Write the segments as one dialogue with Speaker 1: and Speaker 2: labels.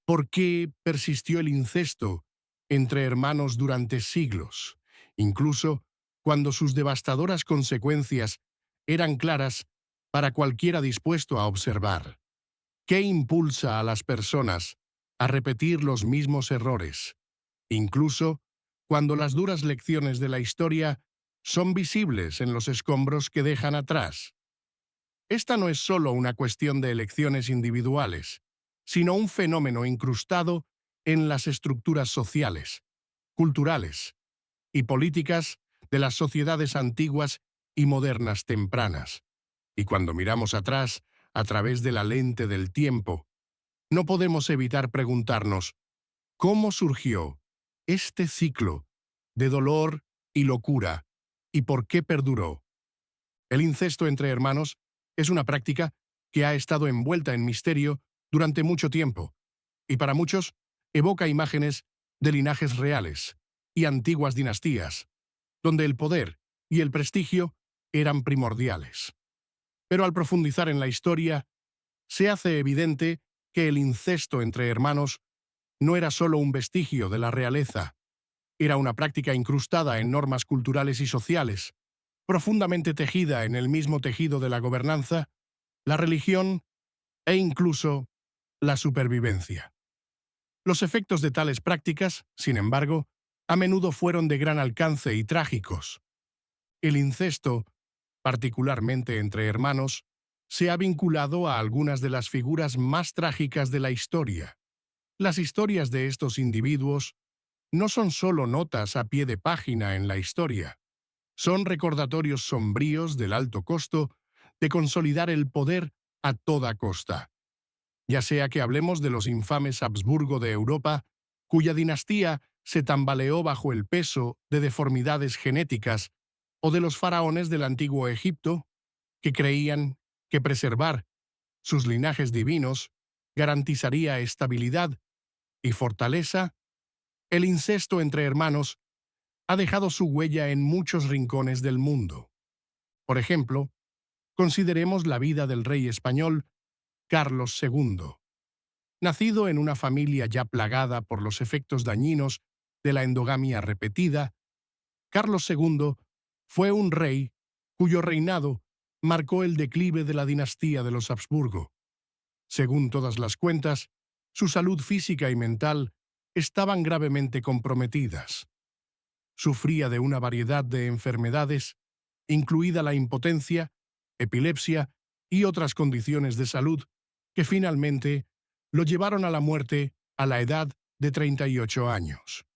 Speaker 1: ¿Por qué persistió el incesto entre hermanos durante siglos, incluso cuando sus devastadoras consecuencias eran claras para cualquiera dispuesto a observar? ¿Qué impulsa a las personas a repetir los mismos errores, incluso cuando las duras lecciones de la historia son visibles en los escombros que dejan atrás? Esta no es solo una cuestión de elecciones individuales, sino un fenómeno incrustado en las estructuras sociales, culturales y políticas de las sociedades antiguas y modernas tempranas. Y cuando miramos atrás, a través de la lente del tiempo, no podemos evitar preguntarnos, ¿cómo surgió este ciclo de dolor y locura y por qué perduró? El incesto entre hermanos es una práctica que ha estado envuelta en misterio durante mucho tiempo, y para muchos evoca imágenes de linajes reales y antiguas dinastías, donde el poder y el prestigio eran primordiales. Pero al profundizar en la historia, se hace evidente que el incesto entre hermanos no era solo un vestigio de la realeza, era una práctica incrustada en normas culturales y sociales, profundamente tejida en el mismo tejido de la gobernanza, la religión e incluso la supervivencia. Los efectos de tales prácticas, sin embargo, a menudo fueron de gran alcance y trágicos. El incesto, particularmente entre hermanos, se ha vinculado a algunas de las figuras más trágicas de la historia. Las historias de estos individuos no son solo notas a pie de página en la historia, son recordatorios sombríos del alto costo de consolidar el poder a toda costa. Ya sea que hablemos de los infames Habsburgo de Europa, cuya dinastía se tambaleó bajo el peso de deformidades genéticas, o de los faraones del antiguo Egipto, que creían que preservar sus linajes divinos garantizaría estabilidad y fortaleza, el incesto entre hermanos ha dejado su huella en muchos rincones del mundo. Por ejemplo, consideremos la vida del rey español Carlos II. Nacido en una familia ya plagada por los efectos dañinos de la endogamia repetida, Carlos II fue un rey cuyo reinado marcó el declive de la dinastía de los Habsburgo. Según todas las cuentas, su salud física y mental estaban gravemente comprometidas. Sufría de una variedad de enfermedades, incluida la impotencia, epilepsia y otras condiciones de salud que finalmente lo llevaron a la muerte a la edad de 38 años.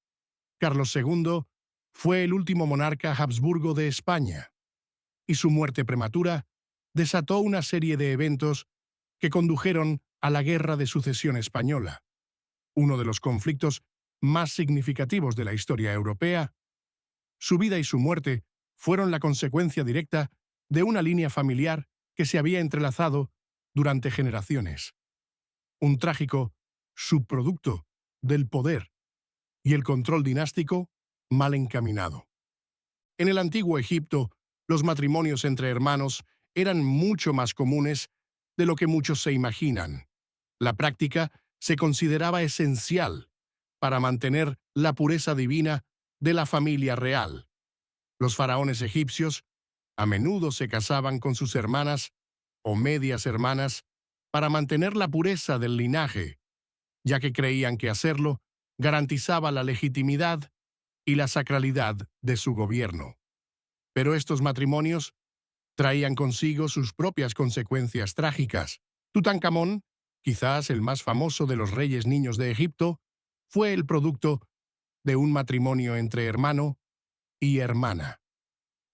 Speaker 1: Carlos II fue el último monarca Habsburgo de España, y su muerte prematura desató una serie de eventos que condujeron a la Guerra de Sucesión Española, uno de los conflictos más significativos de la historia europea. Su vida y su muerte fueron la consecuencia directa de una línea familiar que se había entrelazado durante generaciones. Un trágico subproducto del poder y el control dinástico mal encaminado. En el antiguo Egipto, los matrimonios entre hermanos eran mucho más comunes de lo que muchos se imaginan. La práctica se consideraba esencial para mantener la pureza divina de la familia real. Los faraones egipcios a menudo se casaban con sus hermanas o medias hermanas para mantener la pureza del linaje, ya que creían que hacerlo garantizaba la legitimidad y la sacralidad de su gobierno. Pero estos matrimonios traían consigo sus propias consecuencias trágicas. Tutankamón, quizás el más famoso de los reyes niños de Egipto, fue el producto de un matrimonio entre hermano y hermana.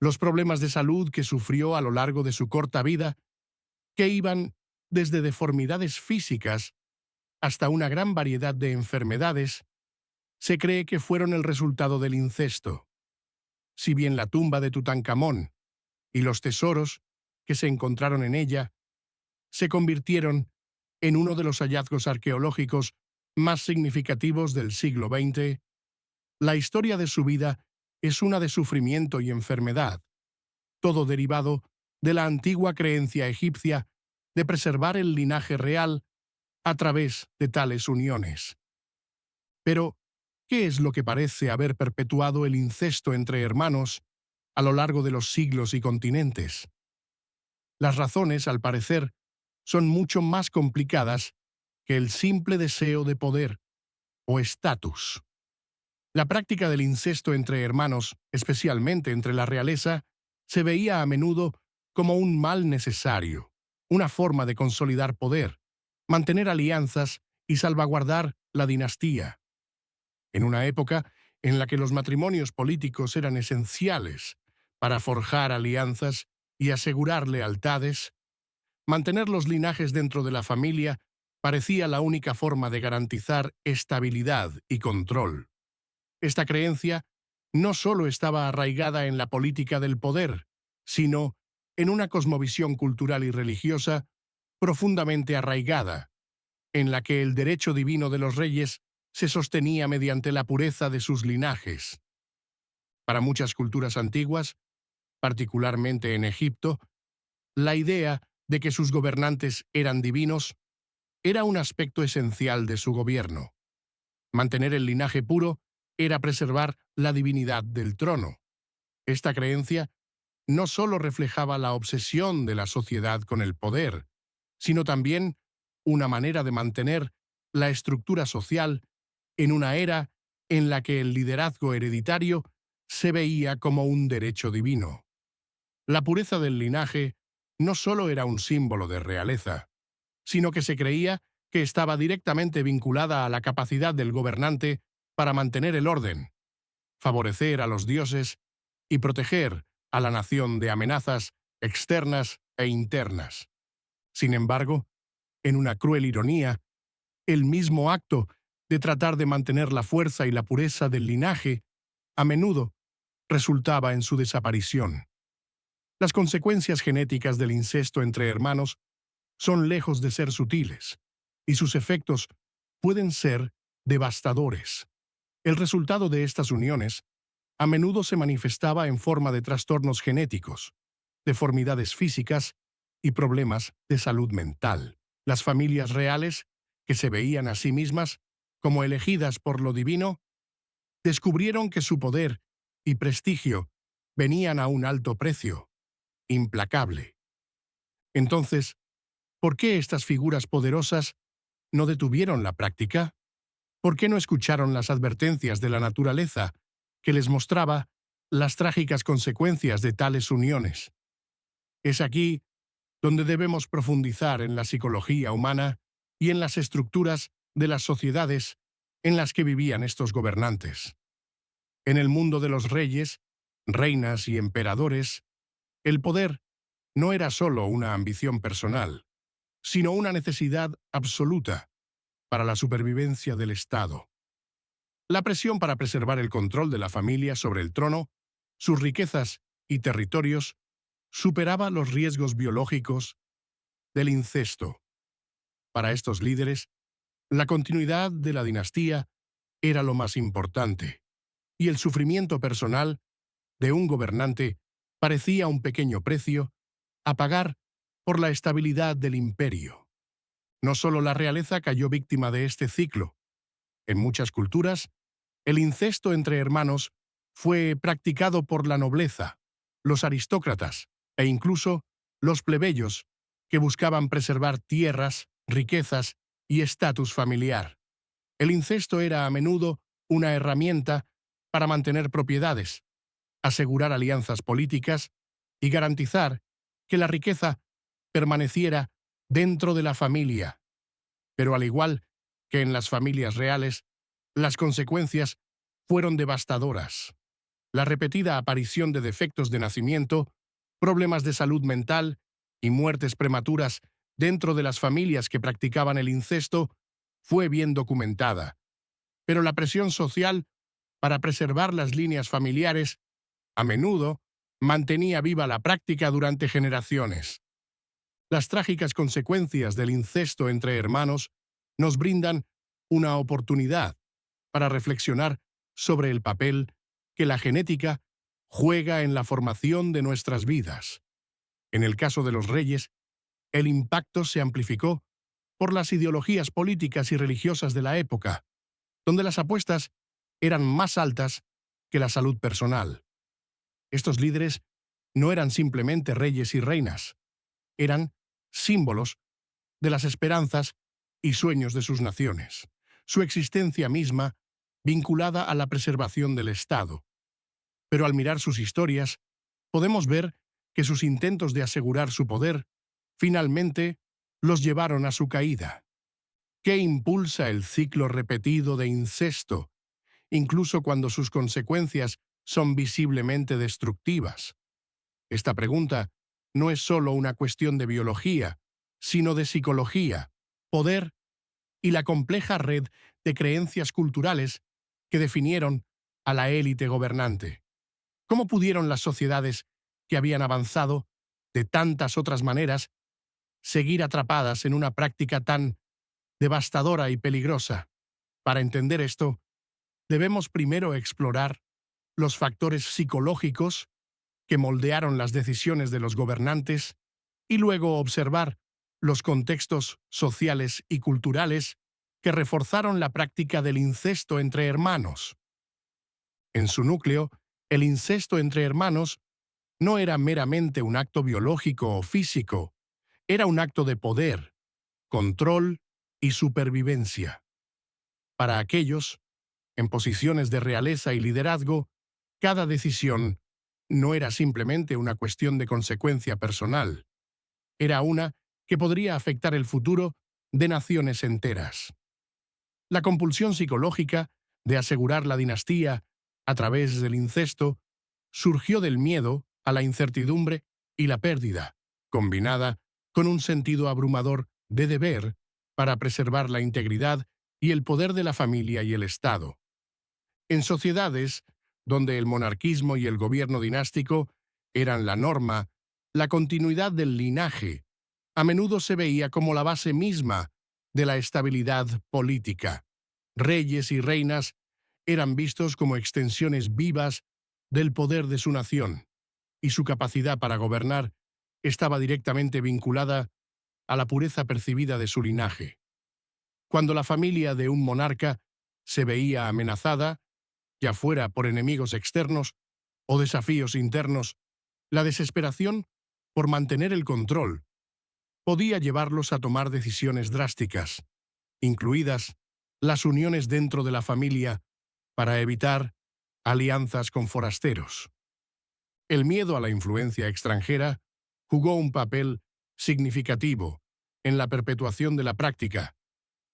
Speaker 1: Los problemas de salud que sufrió a lo largo de su corta vida, que iban desde deformidades físicas hasta una gran variedad de enfermedades, se cree que fueron el resultado del incesto. Si bien la tumba de Tutankamón y los tesoros que se encontraron en ella se convirtieron en uno de los hallazgos arqueológicos más significativos del siglo XX, la historia de su vida es una de sufrimiento y enfermedad, todo derivado de la antigua creencia egipcia de preservar el linaje real a través de tales uniones. Pero, ¿qué es lo que parece haber perpetuado el incesto entre hermanos a lo largo de los siglos y continentes? Las razones, al parecer, son mucho más complicadas que el simple deseo de poder o estatus. La práctica del incesto entre hermanos, especialmente entre la realeza, se veía a menudo como un mal necesario, una forma de consolidar poder, mantener alianzas y salvaguardar la dinastía. En una época en la que los matrimonios políticos eran esenciales para forjar alianzas y asegurar lealtades, mantener los linajes dentro de la familia parecía la única forma de garantizar estabilidad y control. Esta creencia no solo estaba arraigada en la política del poder, sino en una cosmovisión cultural y religiosa profundamente arraigada, en la que el derecho divino de los reyes se sostenía mediante la pureza de sus linajes. Para muchas culturas antiguas, particularmente en Egipto, la idea de que sus gobernantes eran divinos era un aspecto esencial de su gobierno. Mantener el linaje puro era preservar la divinidad del trono. Esta creencia no solo reflejaba la obsesión de la sociedad con el poder, sino también una manera de mantener la estructura social en una era en la que el liderazgo hereditario se veía como un derecho divino. La pureza del linaje no solo era un símbolo de realeza, sino que se creía que estaba directamente vinculada a la capacidad del gobernante para mantener el orden, favorecer a los dioses y proteger a la nación de amenazas externas e internas. Sin embargo, en una cruel ironía, el mismo acto de tratar de mantener la fuerza y la pureza del linaje a menudo resultaba en su desaparición. Las consecuencias genéticas del incesto entre hermanos son lejos de ser sutiles, y sus efectos pueden ser devastadores. El resultado de estas uniones a menudo se manifestaba en forma de trastornos genéticos, deformidades físicas y problemas de salud mental. Las familias reales, que se veían a sí mismas como elegidas por lo divino, descubrieron que su poder y prestigio venían a un alto precio, implacable. Entonces, ¿por qué estas figuras poderosas no detuvieron la práctica? ¿Por qué no escucharon las advertencias de la naturaleza que les mostraba las trágicas consecuencias de tales uniones? Es aquí donde debemos profundizar en la psicología humana y en las estructuras de las sociedades en las que vivían estos gobernantes. En el mundo de los reyes, reinas y emperadores, el poder no era solo una ambición personal, sino una necesidad absoluta para la supervivencia del Estado. La presión para preservar el control de la familia sobre el trono, sus riquezas y territorios, superaba los riesgos biológicos del incesto. Para estos líderes, la continuidad de la dinastía era lo más importante, y el sufrimiento personal de un gobernante parecía un pequeño precio a pagar por la estabilidad del imperio. No solo la realeza cayó víctima de este ciclo. En muchas culturas, el incesto entre hermanos fue practicado por la nobleza, los aristócratas e incluso los plebeyos que buscaban preservar tierras, riquezas y estatus familiar. El incesto era a menudo una herramienta para mantener propiedades, asegurar alianzas políticas y garantizar que la riqueza permaneciera dentro de la familia. Pero al igual que en las familias reales, las consecuencias fueron devastadoras. La repetida aparición de defectos de nacimiento, problemas de salud mental y muertes prematuras dentro de las familias que practicaban el incesto fue bien documentada. Pero la presión social para preservar las líneas familiares a menudo mantenía viva la práctica durante generaciones. Las trágicas consecuencias del incesto entre hermanos nos brindan una oportunidad para reflexionar sobre el papel que la genética juega en la formación de nuestras vidas. En el caso de los reyes, el impacto se amplificó por las ideologías políticas y religiosas de la época, donde las apuestas eran más altas que la salud personal. Estos líderes no eran simplemente reyes y reinas, eran símbolos de las esperanzas y sueños de sus naciones, su existencia misma vinculada a la preservación del Estado. Pero al mirar sus historias, podemos ver que sus intentos de asegurar su poder finalmente los llevaron a su caída. ¿Qué impulsa el ciclo repetido de incesto, incluso cuando sus consecuencias son visiblemente destructivas? Esta pregunta no es solo una cuestión de biología, sino de psicología, poder y la compleja red de creencias culturales que definieron a la élite gobernante. ¿Cómo pudieron las sociedades que habían avanzado de tantas otras maneras seguir atrapadas en una práctica tan devastadora y peligrosa? Para entender esto, debemos primero explorar los factores psicológicos que moldearon las decisiones de los gobernantes y luego observar los contextos sociales y culturales que reforzaron la práctica del incesto entre hermanos. En su núcleo, el incesto entre hermanos no era meramente un acto biológico o físico, era un acto de poder, control y supervivencia. Para aquellos, en posiciones de realeza y liderazgo, cada decisión no era simplemente una cuestión de consecuencia personal, era una que podría afectar el futuro de naciones enteras. La compulsión psicológica de asegurar la dinastía a través del incesto surgió del miedo a la incertidumbre y la pérdida, combinada con un sentido abrumador de deber para preservar la integridad y el poder de la familia y el Estado. En sociedades donde el monarquismo y el gobierno dinástico eran la norma, la continuidad del linaje a menudo se veía como la base misma de la estabilidad política. Reyes y reinas eran vistos como extensiones vivas del poder de su nación, y su capacidad para gobernar estaba directamente vinculada a la pureza percibida de su linaje. Cuando la familia de un monarca se veía amenazada, ya fuera por enemigos externos o desafíos internos, la desesperación por mantener el control podía llevarlos a tomar decisiones drásticas, incluidas las uniones dentro de la familia para evitar alianzas con forasteros. El miedo a la influencia extranjera jugó un papel significativo en la perpetuación de la práctica.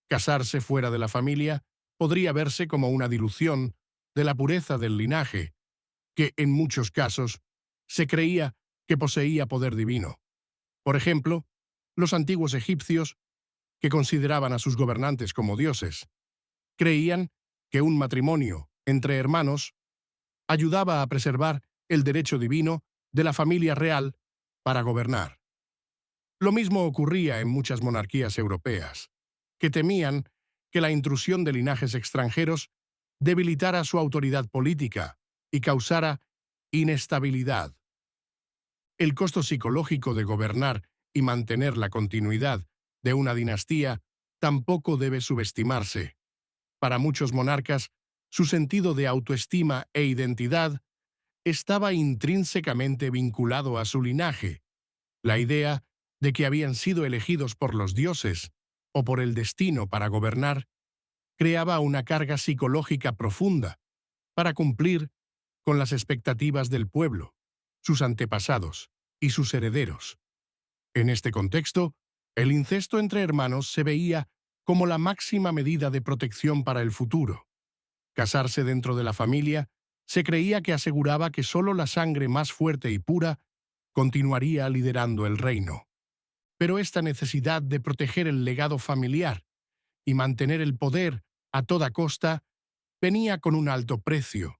Speaker 1: Casarse fuera de la familia podría verse como una dilución de la pureza del linaje, que en muchos casos se creía que poseía poder divino. Por ejemplo, los antiguos egipcios, que consideraban a sus gobernantes como dioses, creían que un matrimonio entre hermanos ayudaba a preservar el derecho divino de la familia real para gobernar. Lo mismo ocurría en muchas monarquías europeas, que temían que la intrusión de linajes extranjeros debilitara su autoridad política y causara inestabilidad. El costo psicológico de gobernar y mantener la continuidad de una dinastía tampoco debe subestimarse. Para muchos monarcas, su sentido de autoestima e identidad estaba intrínsecamente vinculado a su linaje. La idea de que habían sido elegidos por los dioses o por el destino para gobernar creaba una carga psicológica profunda para cumplir con las expectativas del pueblo, sus antepasados y sus herederos. En este contexto, el incesto entre hermanos se veía como la máxima medida de protección para el futuro. Casarse dentro de la familia se creía que aseguraba que solo la sangre más fuerte y pura continuaría liderando el reino. Pero esta necesidad de proteger el legado familiar y mantener el poder a toda costa venía con un alto precio.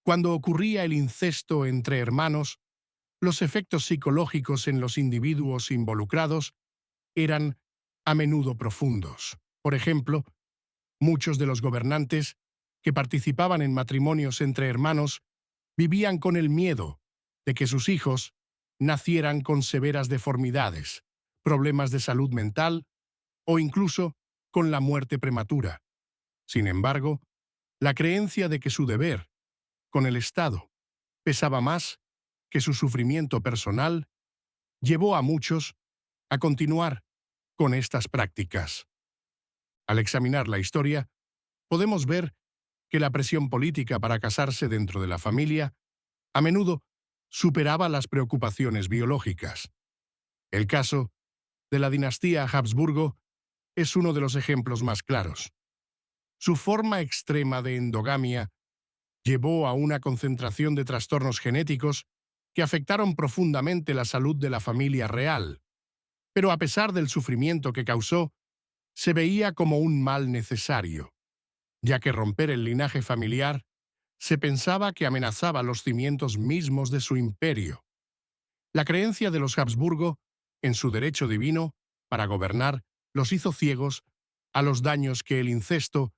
Speaker 1: Cuando ocurría el incesto entre hermanos, los efectos psicológicos en los individuos involucrados eran a menudo profundos. Por ejemplo, muchos de los gobernantes que participaban en matrimonios entre hermanos vivían con el miedo de que sus hijos nacieran con severas deformidades, problemas de salud mental o incluso con la muerte prematura. Sin embargo, la creencia de que su deber con el Estado pesaba más que su sufrimiento personal llevó a muchos a continuar con estas prácticas. Al examinar la historia, podemos ver que la presión política para casarse dentro de la familia a menudo superaba las preocupaciones biológicas. El caso de la dinastía Habsburgo es uno de los ejemplos más claros. Su forma extrema de endogamia llevó a una concentración de trastornos genéticos que afectaron profundamente la salud de la familia real. Pero a pesar del sufrimiento que causó, se veía como un mal necesario, ya que romper el linaje familiar se pensaba que amenazaba los cimientos mismos de su imperio. La creencia de los Habsburgo en su derecho divino para gobernar los hizo ciegos a los daños que el incesto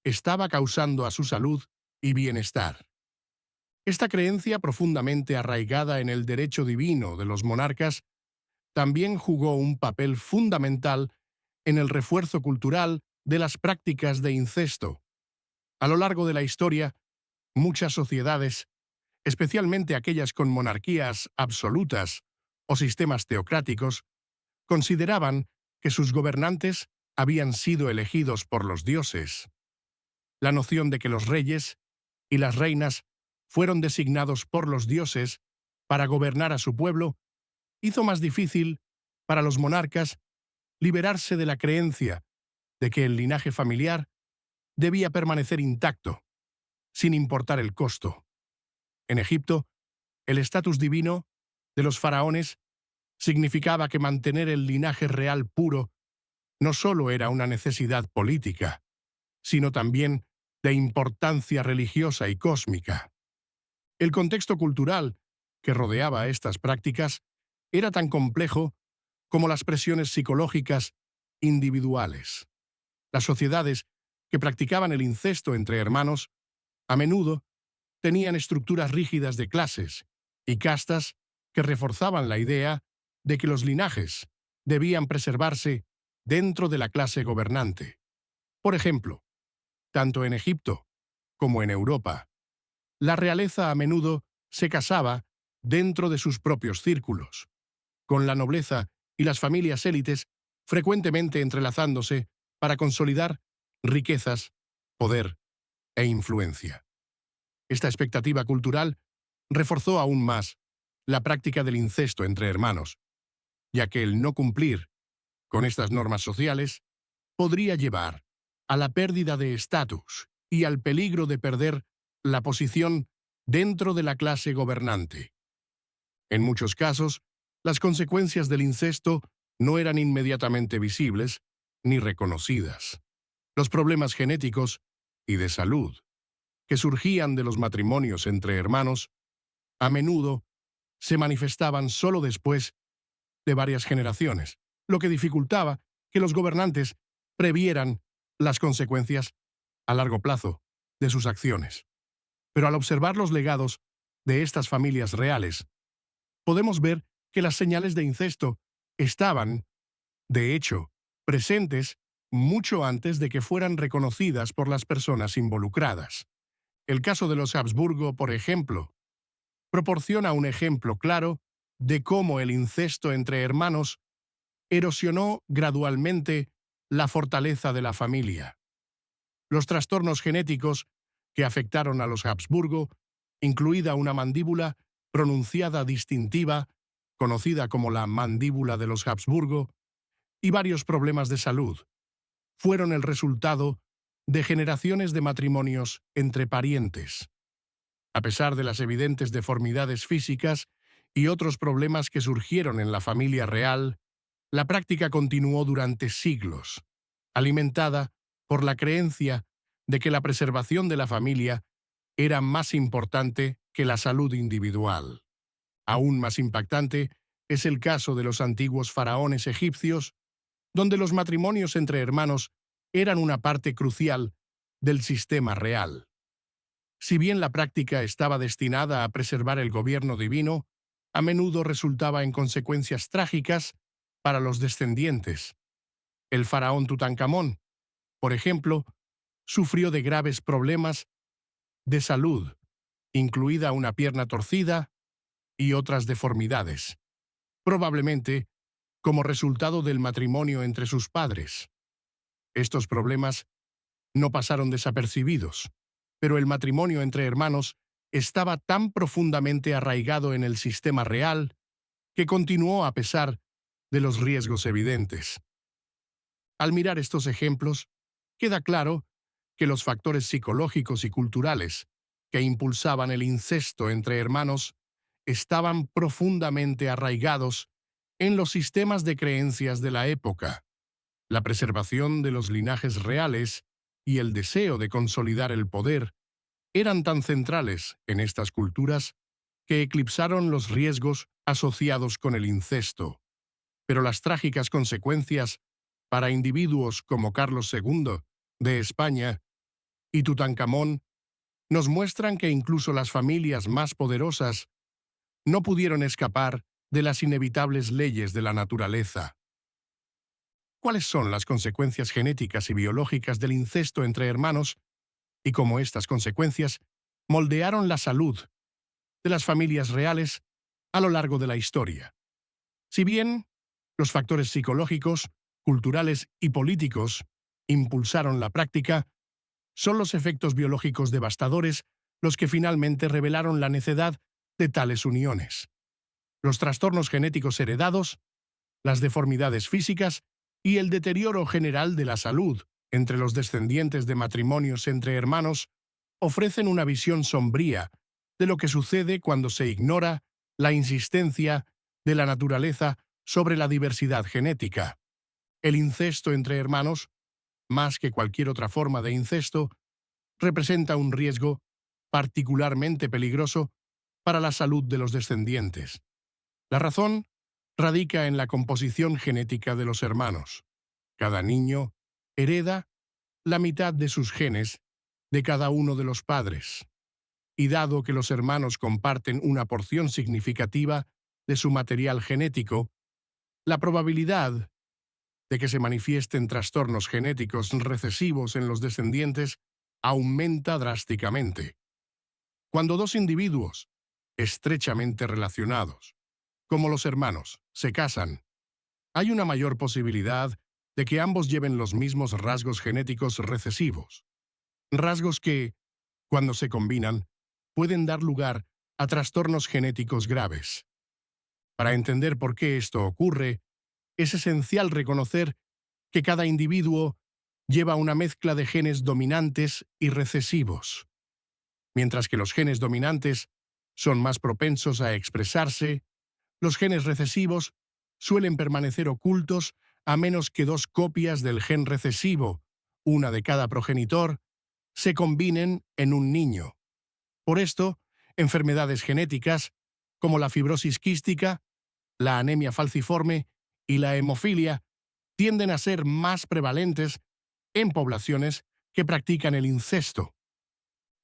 Speaker 1: estaba causando a su salud y bienestar. Esta creencia profundamente arraigada en el derecho divino de los monarcas también jugó un papel fundamental en el refuerzo cultural de las prácticas de incesto. A lo largo de la historia, muchas sociedades, especialmente aquellas con monarquías absolutas o sistemas teocráticos, consideraban que sus gobernantes habían sido elegidos por los dioses. La noción de que los reyes y las reinas fueron designados por los dioses para gobernar a su pueblo hizo más difícil para los monarcas liberarse de la creencia de que el linaje familiar debía permanecer intacto, sin importar el costo. En Egipto, el estatus divino de los faraones significaba que mantener el linaje real puro no solo era una necesidad política, sino también de importancia religiosa y cósmica. El contexto cultural que rodeaba estas prácticas era tan complejo como las presiones psicológicas individuales. Las sociedades que practicaban el incesto entre hermanos a menudo tenían estructuras rígidas de clases y castas que reforzaban la idea de que los linajes debían preservarse dentro de la clase gobernante. Por ejemplo, tanto en Egipto como en Europa, la realeza a menudo se casaba dentro de sus propios círculos, con la nobleza y las familias élites frecuentemente entrelazándose para consolidar riquezas, poder e influencia. Esta expectativa cultural reforzó aún más la práctica del incesto entre hermanos, ya que el no cumplir con estas normas sociales podría llevar a la pérdida de estatus y al peligro de perder la posición dentro de la clase gobernante. En muchos casos, las consecuencias del incesto no eran inmediatamente visibles ni reconocidas. Los problemas genéticos y de salud que surgían de los matrimonios entre hermanos a menudo se manifestaban solo después de varias generaciones, lo que dificultaba que los gobernantes previeran las consecuencias a largo plazo de sus acciones. Pero al observar los legados de estas familias reales, podemos ver que las señales de incesto estaban, de hecho, presentes mucho antes de que fueran reconocidas por las personas involucradas. El caso de los Habsburgo, por ejemplo, proporciona un ejemplo claro de cómo el incesto entre hermanos erosionó gradualmente la fortaleza de la familia. Los trastornos genéticos que afectaron a los Habsburgo, incluida una mandíbula pronunciada distintiva, conocida como la mandíbula de los Habsburgo, y varios problemas de salud, fueron el resultado de generaciones de matrimonios entre parientes. A pesar de las evidentes deformidades físicas y otros problemas que surgieron en la familia real, la práctica continuó durante siglos, alimentada por la creencia de que la preservación de la familia era más importante que la salud individual. Aún más impactante es el caso de los antiguos faraones egipcios, donde los matrimonios entre hermanos eran una parte crucial del sistema real. Si bien la práctica estaba destinada a preservar el gobierno divino, a menudo resultaba en consecuencias trágicas para los descendientes. El faraón Tutankamón, por ejemplo, sufrió de graves problemas de salud, incluida una pierna torcida y otras deformidades, probablemente como resultado del matrimonio entre sus padres. Estos problemas no pasaron desapercibidos, pero el matrimonio entre hermanos estaba tan profundamente arraigado en el sistema real que continuó a pesar de los riesgos evidentes. Al mirar estos ejemplos, queda claro que los factores psicológicos y culturales que impulsaban el incesto entre hermanos estaban profundamente arraigados en los sistemas de creencias de la época. La preservación de los linajes reales y el deseo de consolidar el poder eran tan centrales en estas culturas que eclipsaron los riesgos asociados con el incesto. Pero las trágicas consecuencias para individuos como Carlos II de España y Tutankamón nos muestran que incluso las familias más poderosas no pudieron escapar de las inevitables leyes de la naturaleza. ¿Cuáles son las consecuencias genéticas y biológicas del incesto entre hermanos y cómo estas consecuencias moldearon la salud de las familias reales a lo largo de la historia? Si bien los factores psicológicos, culturales y políticos impulsaron la práctica, son los efectos biológicos devastadores los que finalmente revelaron la necedad de tales uniones. Los trastornos genéticos heredados, las deformidades físicas y el deterioro general de la salud entre los descendientes de matrimonios entre hermanos ofrecen una visión sombría de lo que sucede cuando se ignora la insistencia de la naturaleza sobre la diversidad genética. El incesto entre hermanos, más que cualquier otra forma de incesto, representa un riesgo particularmente peligroso para la salud de los descendientes. La razón radica en la composición genética de los hermanos. Cada niño hereda la mitad de sus genes de cada uno de los padres. Y dado que los hermanos comparten una porción significativa de su material genético, la probabilidad de que se manifiesten trastornos genéticos recesivos en los descendientes aumenta drásticamente. Cuando dos individuos estrechamente relacionados, como los hermanos, se casan, hay una mayor posibilidad de que ambos lleven los mismos rasgos genéticos recesivos. Rasgos que, cuando se combinan, pueden dar lugar a trastornos genéticos graves. Para entender por qué esto ocurre, es esencial reconocer que cada individuo lleva una mezcla de genes dominantes y recesivos. Mientras que los genes dominantes son más propensos a expresarse, los genes recesivos suelen permanecer ocultos a menos que dos copias del gen recesivo, una de cada progenitor, se combinen en un niño. Por esto, enfermedades genéticas, como la fibrosis quística, la anemia falciforme y la hemofilia, tienden a ser más prevalentes en poblaciones que practican el incesto.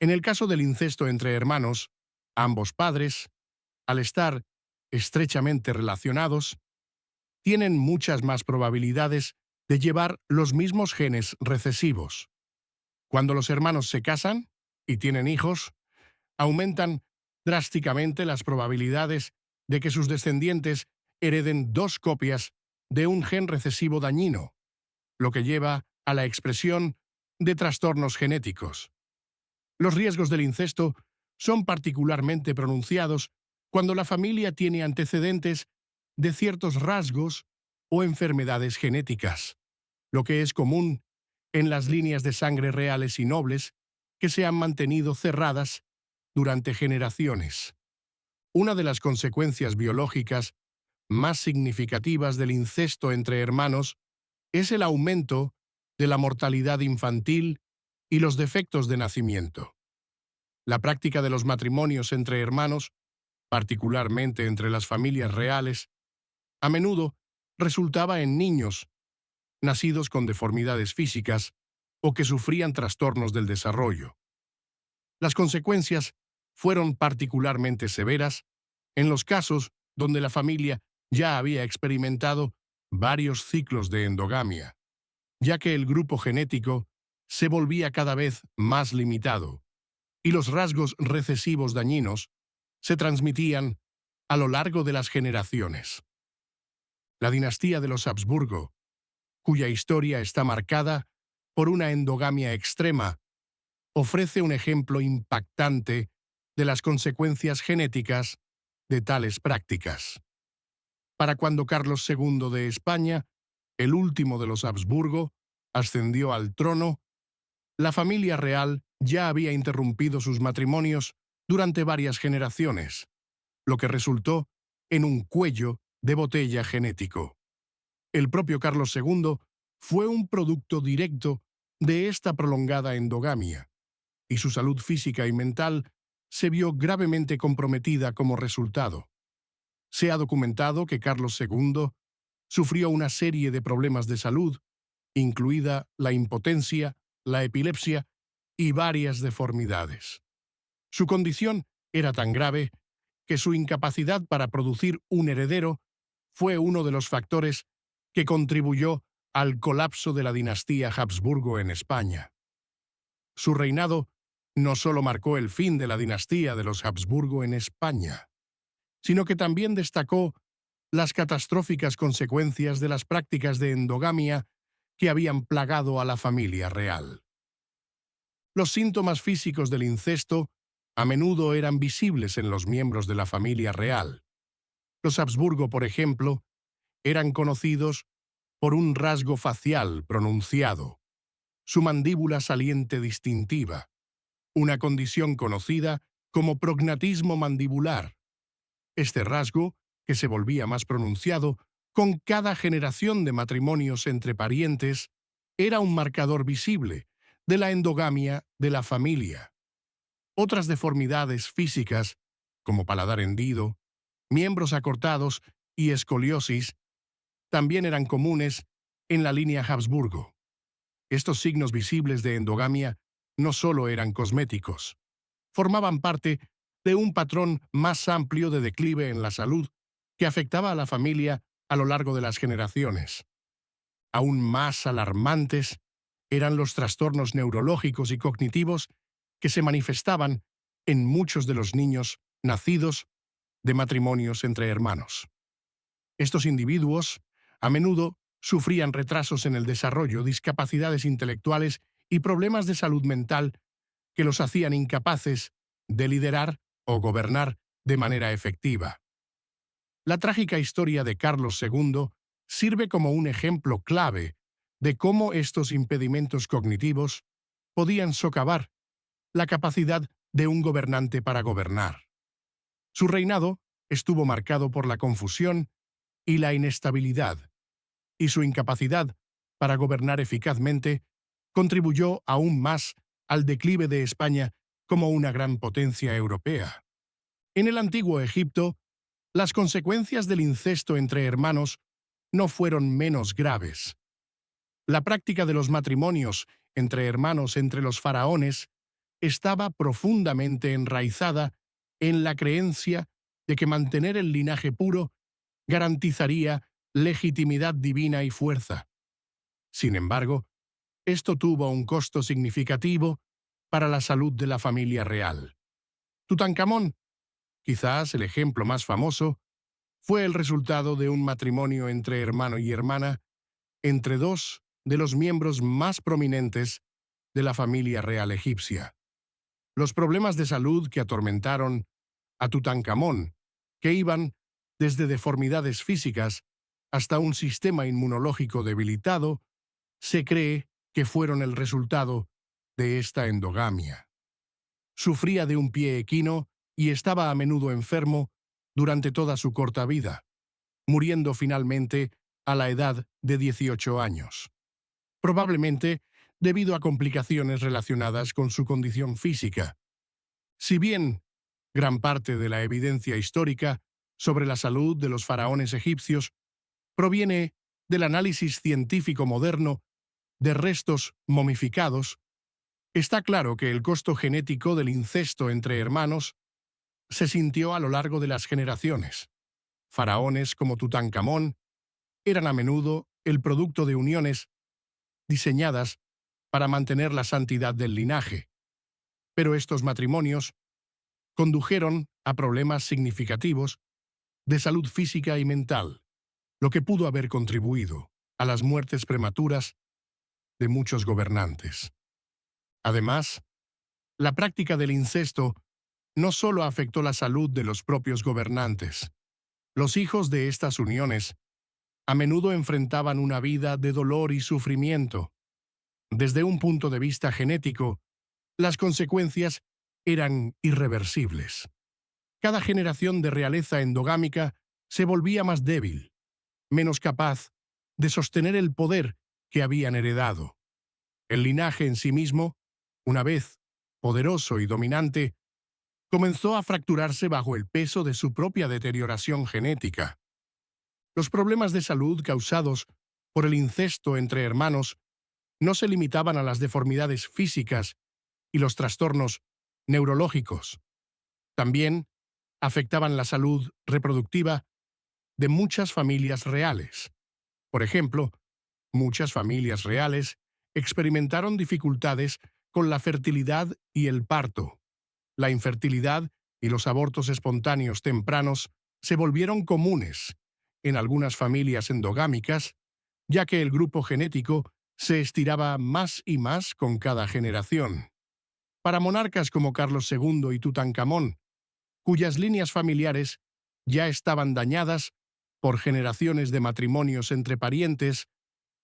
Speaker 1: En el caso del incesto entre hermanos, ambos padres, al estar estrechamente relacionados, tienen muchas más probabilidades de llevar los mismos genes recesivos. Cuando los hermanos se casan y tienen hijos, aumentan drásticamente las probabilidades de que sus descendientes hereden dos copias de un gen recesivo dañino, lo que lleva a la expresión de trastornos genéticos. Los riesgos del incesto son particularmente pronunciados cuando la familia tiene antecedentes de ciertos rasgos o enfermedades genéticas, lo que es común en las líneas de sangre reales y nobles que se han mantenido cerradas durante generaciones. Una de las consecuencias biológicas más significativas del incesto entre hermanos es el aumento de la mortalidad infantil y los defectos de nacimiento. La práctica de los matrimonios entre hermanos, particularmente entre las familias reales, a menudo resultaba en niños nacidos con deformidades físicas o que sufrían trastornos del desarrollo. Las consecuencias fueron particularmente severas en los casos donde la familia ya había experimentado varios ciclos de endogamia. ya que el grupo genético se volvía cada vez más limitado y los rasgos recesivos dañinos se transmitían a lo largo de las generaciones. La dinastía de los Habsburgo, cuya historia está marcada por una endogamia extrema, ofrece un ejemplo impactante de las consecuencias genéticas de tales prácticas. Para cuando Carlos II de España, el último de los Habsburgo, ascendió al trono, la familia real ya había interrumpido sus matrimonios durante varias generaciones, lo que resultó en un cuello de botella genético. El propio Carlos II fue un producto directo de esta prolongada endogamia, y su salud física y mental se vio gravemente comprometida como resultado. Se ha documentado que Carlos II sufrió una serie de problemas de salud, incluida la impotencia, la epilepsia y varias deformidades. Su condición era tan grave que su incapacidad para producir un heredero fue uno de los factores que contribuyó al colapso de la dinastía Habsburgo en España. Su reinado no solo marcó el fin de la dinastía de los Habsburgo en España, sino que también destacó las catastróficas consecuencias de las prácticas de endogamia que habían plagado a la familia real. Los síntomas físicos del incesto a menudo eran visibles en los miembros de la familia real. Los Habsburgo, por ejemplo, eran conocidos por un rasgo facial pronunciado, su mandíbula saliente distintiva, una condición conocida como prognatismo mandibular. Este rasgo, que se volvía más pronunciado con cada generación de matrimonios entre parientes, era un marcador visible de la endogamia de la familia. Otras deformidades físicas, como paladar hendido, miembros acortados y escoliosis, también eran comunes en la línea Habsburgo. Estos signos visibles de endogamia no solo eran cosméticos, formaban parte de un patrón más amplio de declive en la salud que afectaba a la familia a lo largo de las generaciones. Aún más alarmantes eran los trastornos neurológicos y cognitivos que se manifestaban en muchos de los niños nacidos de matrimonios entre hermanos. Estos individuos, a menudo, sufrían retrasos en el desarrollo, discapacidades intelectuales y problemas de salud mental que los hacían incapaces de liderar o gobernar de manera efectiva. La trágica historia de Carlos II sirve como un ejemplo clave de cómo estos impedimentos cognitivos podían socavar la capacidad de un gobernante para gobernar. Su reinado estuvo marcado por la confusión y la inestabilidad, y su incapacidad para gobernar eficazmente contribuyó aún más al declive de España como una gran potencia europea. En el antiguo Egipto, las consecuencias del incesto entre hermanos no fueron menos graves. La práctica de los matrimonios entre hermanos entre los faraones estaba profundamente enraizada en la creencia de que mantener el linaje puro garantizaría legitimidad divina y fuerza. Sin embargo, esto tuvo un costo significativo para la salud de la familia real. Tutankamón, quizás el ejemplo más famoso, fue el resultado de un matrimonio entre hermano y hermana entre dos de los miembros más prominentes de la familia real egipcia. Los problemas de salud que atormentaron a Tutankamón, que iban desde deformidades físicas hasta un sistema inmunológico debilitado, se cree que fueron el resultado de esta endogamia. Sufría de un pie equino y estaba a menudo enfermo durante toda su corta vida, muriendo finalmente a la edad de 18 años. Probablemente debido a complicaciones relacionadas con su condición física. Si bien gran parte de la evidencia histórica sobre la salud de los faraones egipcios proviene del análisis científico moderno de restos momificados, está claro que el costo genético del incesto entre hermanos se sintió a lo largo de las generaciones. Faraones como Tutankamón eran a menudo el producto de uniones diseñadas para mantener la santidad del linaje. Pero estos matrimonios condujeron a problemas significativos de salud física y mental, lo que pudo haber contribuido a las muertes prematuras de muchos gobernantes. Además, la práctica del incesto no solo afectó la salud de los propios gobernantes. Los hijos de estas uniones a menudo enfrentaban una vida de dolor y sufrimiento. Desde un punto de vista genético, las consecuencias eran irreversibles. Cada generación de realeza endogámica se volvía más débil, menos capaz de sostener el poder que habían heredado. El linaje en sí mismo, una vez poderoso y dominante, comenzó a fracturarse bajo el peso de su propia deterioración genética. Los problemas de salud causados por el incesto entre hermanos no se limitaban a las deformidades físicas y los trastornos neurológicos. También afectaban la salud reproductiva de muchas familias reales. Por ejemplo, muchas familias reales experimentaron dificultades con la fertilidad y el parto. La infertilidad y los abortos espontáneos tempranos se volvieron comunes en algunas familias endogámicas, ya que el grupo genético se estiraba más y más con cada generación. Para monarcas como Carlos II y Tutankamón, cuyas líneas familiares ya estaban dañadas por generaciones de matrimonios entre parientes,